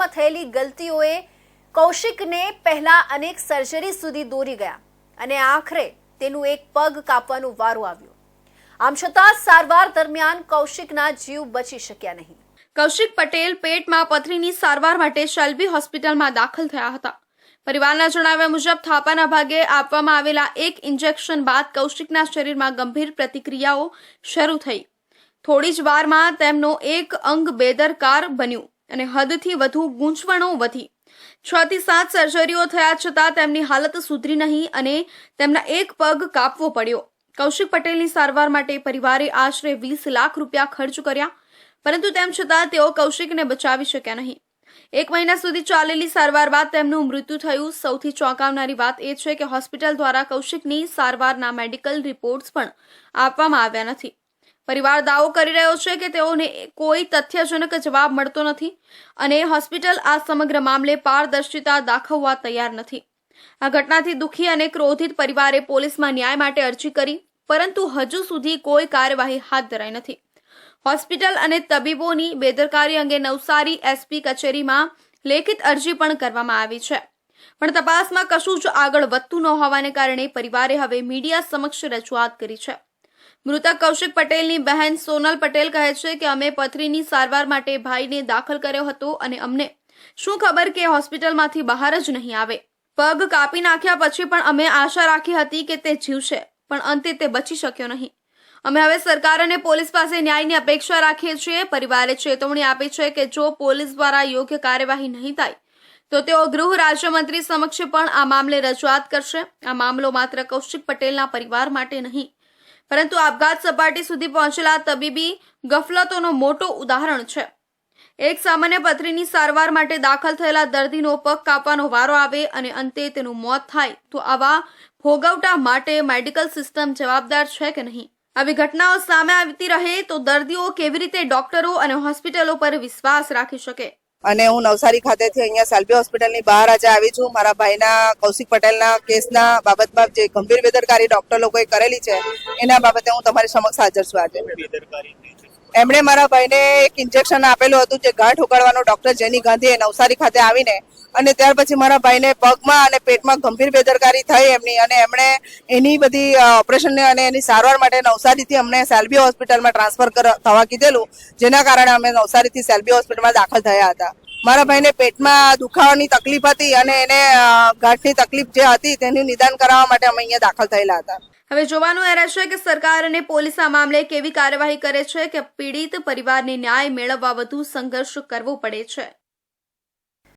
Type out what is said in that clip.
તપાસમાં થયેલી ગલતીઓએ કૌશિકને પહેલા અનેક સર્જરી સુધી દોરી ગયા અને આખરે તેનું એક પગ કાપવાનો વારો આવ્યો. આમ છતાં સારવાર દરમિયાન કૌશિકના જીવ બચી શક્યા નહીં. કૌશિક પટેલ પેટમાં પથરીની સારવાર માટે શેલ્બી હોસ્પિટલમાં દાખલ થયા હતા. પરિવારના જણાવ્યા મુજબ થાપાના ભાગે આપવામાં આવેલા એક ઇન્જેક્શન બાદ કૌશિકના શરીરમાં ગંભીર પ્રતિક્રિયાઓ શરૂ થઈ. થોડી જ વારમાં તેમનો એક અંગ બેદરકાર બન્યું અને હદથી વધુ ગૂંચવણો વધી. 6 થી 7 સર્જરીઓ થયા છતાં તેમની હાલત સુધરી નહીં અને તેમના એક પગ કાપવો પડ્યો. કૌશિક પટેલની સારવાર માટે પરિવારે આશરે 20 લાખ રૂપિયા ખર્ચ કર્યા, પરંતુ તેમ છતાં તેઓ કૌશિકને બચાવી શક્યા નહીં. 1 મહિના સુધી ચાલેલી સારવાર બાદ તેમનું મૃત્યુ થયું. સૌથી ચોંકાવનારી વાત એ છે કે હોસ્પિટલ દ્વારા કૌશિકની સારવારના મેડિકલ રિપોર્ટ્સ પણ આપવામાં આવ્યા નથી. પરિવાર દાવો કરી રહ્યો છે કે તેઓને કોઈ તથ્યજનક જવાબ મળતો નથી અને હોસ્પિટલ આ સમગ્ર મામલે પારદર્શિતા દાખવવા તૈયાર નથી. આ ઘટનાથી દુઃખી અને ક્રોધિત પરિવારે પોલીસમાં ન્યાય માટે અરજી કરી, પરંતુ હજુ સુધી કોઈ કાર્યવાહી હાથ ધરાઈ નથી. હોસ્પિટલ અને તબીબોની બેદરકારી અંગે નવસારી એસપી કચેરીમાં લેખિત અરજી પણ કરવામાં આવી છે, પણ તપાસમાં કશું જ આગળ વધતું ન હોવાને કારણે પરિવારે હવે મીડિયા સમક્ષ રજૂઆત કરી છે. મૃતક કૌશિક પટેલની બહેન સોનલ પટેલ કહે છે કે અમે પથરીની સારવાર માટે ભાઈને દાખલ કર્યો હતો અને અમને શું ખબર કે હોસ્પિટલમાંથી બહાર જ નહીં આવે. પગ કાપી નાખ્યા પછી પણ અમે આશા રાખી હતી કે તે જીવશે, પણ અંતે તે બચી શક્યો નહીં. અમે હવે સરકાર અને પોલીસ પાસે ન્યાયની અપેક્ષા રાખીએ છીએ. પરિવારે ચેતવણી આપી છે કે જો પોલીસ દ્વારા યોગ્ય કાર્યવાહી નહીં થાય તો તેઓ ગૃહ રાજ્યમંત્રી સમક્ષ પણ આ મામલે રજૂઆત કરશે. આ મામલો માત્ર કૌશિક પટેલના પરિવાર માટે નહીં, પરંતુ આપઘાત સપાટી સુધી પહોંચેલા તબીબી ગફલતોનો મોટો ઉદાહરણ છે. એક સામાન્ય પથરીની સારવાર માટે દાખલ થયેલા દર્દીનો પગ કાપવાનો વારો આવે અને અંતે તેનું મોત થાય તો આવા ભોગવટા માટે મેડિકલ સિસ્ટમ જવાબદાર છે કે નહીં? આવી ઘટનાઓ સામે આવતી રહે તો દર્દીઓ કેવી રીતે ડોક્ટરો અને હોસ્પિટલો પર વિશ્વાસ રાખી શકે? અને હું નવસારી ખાતેથી અહીંયા શેલ્બી હોસ્પિટલની બહાર આજે આવી છું. મારા ભાઈના કૌશિક પટેલના કેસના બાબતમાં જે ગંભીર બેદરકારી ડોક્ટર લોકોએ કરેલી છે એના બાબતે હું તમારી સમક્ષ હાજર છું. આજે એમણે મારા ભાઈને એક ઇન્જેક્શન આપેલું હતું જે ગાંઠ ઉગાડવાનો ડોક્ટર જેની ગાંધી નવસારી ખાતે આવીને, અને ત્યાર પછી મારા ભાઈને પગમાં અને પેટમાં ગંભીર બેદરકારી થઈ એમની, અને એમણે એની બધી ઓપરેશનને અને એની સારવાર માટે નવસારીથી અમને શેલ્બી હોસ્પિટલમાં ટ્રાન્સફર થવા કીધેલું, જેના કારણે અમે નવસારીથી શેલ્બી હોસ્પિટલમાં દાખલ થયા હતા. મારા ભાઈને પેટમાં દુખાવાની તકલીફ હતી અને એને ગાંઠની તકલીફ જે હતી તેનું નિદાન કરાવવા માટે અમે અહીંયા દાખલ થયેલા હતા. હવે જોવાનું એ રહેશે કે સરકાર અને પોલીસ આ મામલે કેવી કાર્યવાહી કરે છે કે પીડિત પરિવારને ન્યાય મેળવવા વધુ સંઘર્ષ કરવો પડે છે.